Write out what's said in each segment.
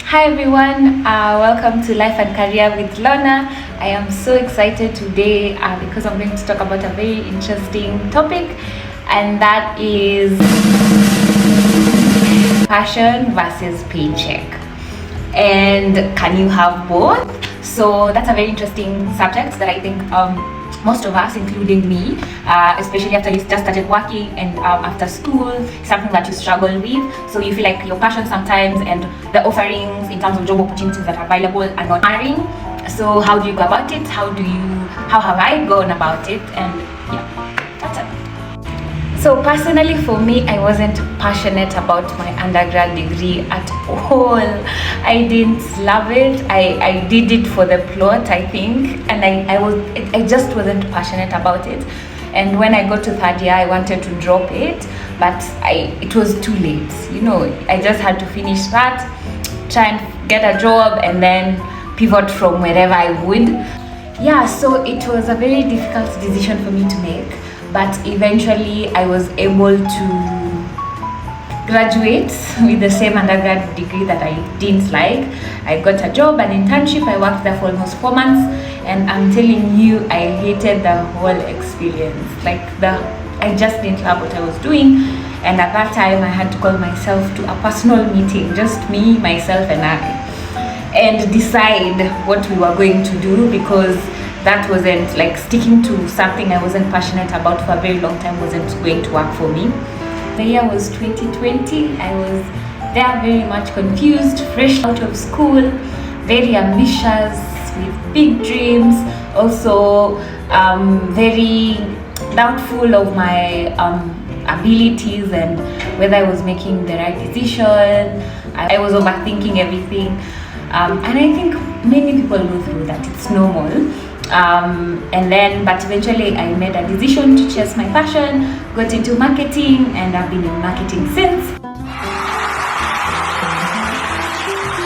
Hi everyone, welcome to Life and Career with Lorna. I am so excited today because I'm going to talk about a very interesting topic, and that is passion versus paycheck. And can you have both? So that's a very interesting subject that I think most of us, including me, especially after you just started working and after school, something that you struggle with. So you feel like your passion sometimes and the offerings in terms of job opportunities that are available are not hiring. So how do you go about it? How have I gone about it? And yeah, that's it. So personally for me, I wasn't passionate about my undergrad degree at all. I didn't love it. I did it for the plot, I think, and I just wasn't passionate about it. And when I got to third year, I wanted to drop it, but it was too late. I just had to finish that, try and get a job, and then pivot from wherever I would. Yeah, so it was a very difficult decision for me to make. But eventually I was able to graduate with the same undergrad degree that I didn't like. I got a job, an internship. I worked there for almost 4 months, and I'm telling you, I hated the whole experience. I just didn't love what I was doing. And at that time I had to call myself to a personal meeting, just me, myself and I, and decide what we were going to do, because that wasn't sticking to something I wasn't passionate about for a very long time wasn't going to work for me. The year was 2020. I was there very much confused, fresh out of school, very ambitious, with big dreams, also very doubtful of my abilities and whether I was making the right decision. I was overthinking everything, and I think many people go through that. It's normal. But eventually I made a decision to chase my passion, got into marketing, and I've been in marketing since.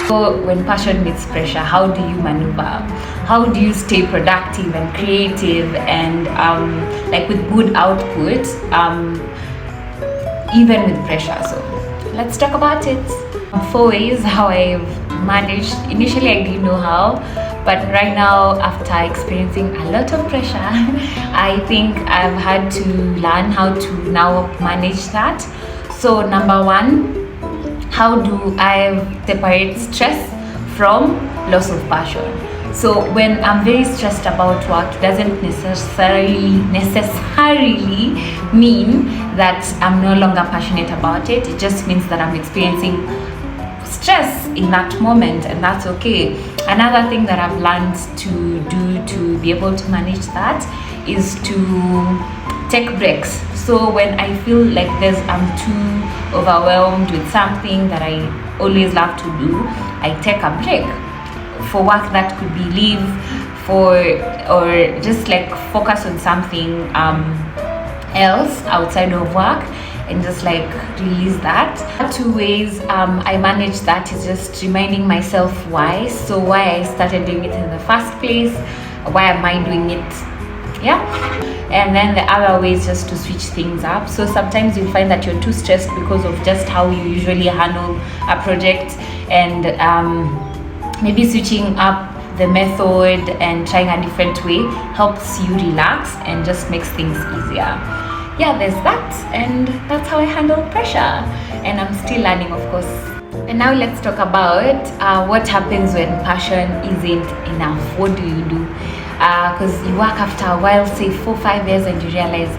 So when passion meets pressure, how do you maneuver? How do you stay productive and creative and with good output, even with pressure? So let's talk about it. 4 ways how I've managed. Initially I didn't know how, but right now, after experiencing a lot of pressure, I think I've had to learn how to now manage that. So number one, how do I separate stress from loss of passion? So when I'm very stressed about work, it doesn't necessarily mean that I'm no longer passionate about it. It just means that I'm experiencing stress in that moment, and that's okay. Another thing that I've learned to do to be able to manage that is to take breaks. So when I feel like I'm too overwhelmed with something that I always love to do, I take a break. For work, that could be leave or just focus on something else outside of work, and just release that. 2 ways I manage that is just reminding myself why. So why I started doing it in the first place, why am I doing it, and then the other way is just to switch things up. So sometimes you'll find that you're too stressed because of just how you usually handle a project, and maybe switching up the method and trying a different way helps you relax and just makes things easier. There's that, and that's how I handle pressure, and I'm still learning, of course. And now let's talk about what happens when passion isn't enough. What do you do? Because you work after a while, say 4-5 years, and you realize,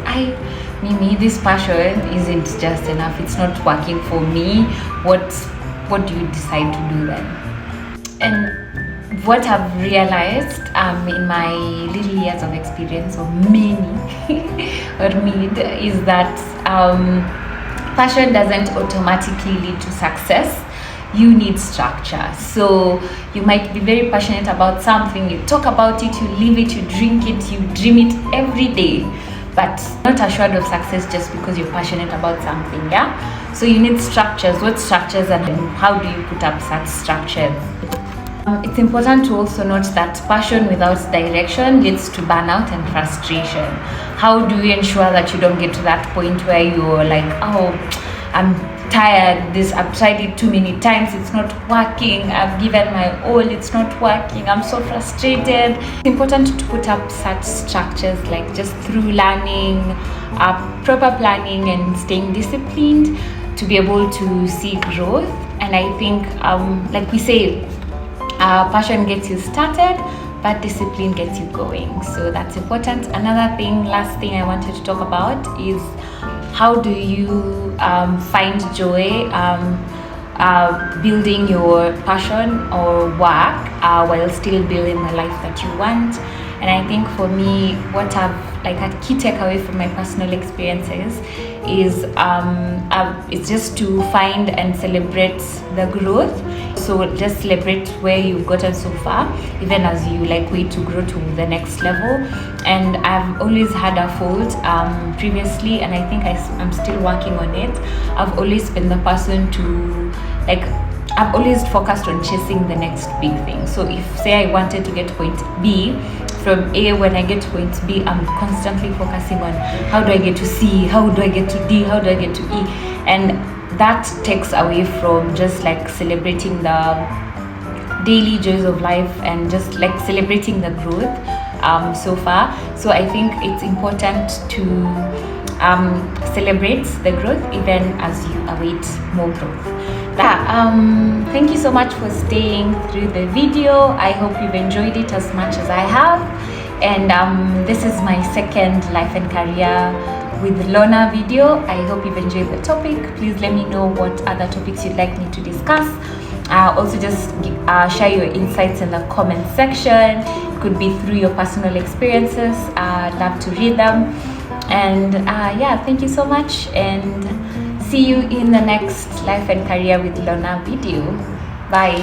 Mimi, this passion isn't just enough. It's not working for me. What do you decide to do then? And what I've realized in my little years of experience, or is that passion doesn't automatically lead to success. You need structure. So you might be very passionate about something, you talk about it, you live it, you drink it, you dream it every day, but not assured of success just because you're passionate about something. So you need structures. What structures, and how do you put up such structures? It's important to also note that passion without direction leads to burnout and frustration. How do you ensure that you don't get to that point where you're I'm tired. I've tried it too many times, it's not working. I've given my all, it's not working. I'm so frustrated. It's important to put up such structures, like just through learning, proper planning, and staying disciplined to be able to see growth. And I think, like we say, passion gets you started, but discipline gets you going. So that's important. Another thing, last thing I wanted to talk about is how do you find joy building your passion or work while still building the life that you want. And I think for me, what I've like a key takeaway from my personal experiences is it's just to find and celebrate the growth. So just celebrate where you've gotten so far, even as you like wait to grow to the next level. And I've always had a fault previously, and I think I'm still working on it. I've always been the person to like, I've always focused on chasing the next big thing. So if say I wanted to get point B, from A, when I get to point B, I'm constantly focusing on how do I get to C, how do I get to D, how do I get to E, and that takes away from just like celebrating the daily joys of life and just like celebrating the growth so far. So I think it's important to celebrate the growth even as you await more growth. Thank you so much for staying through the video. I hope you've enjoyed it as much as I have. And this is my second life and career with Lorna video. I hope you've enjoyed the topic. Please let me know what other topics you'd like me to discuss. Also just share your insights in the comment section. It could be through your personal experiences. I'd love to read them. And yeah, thank you so much, and see you in the next life and career with Lorna video. Bye.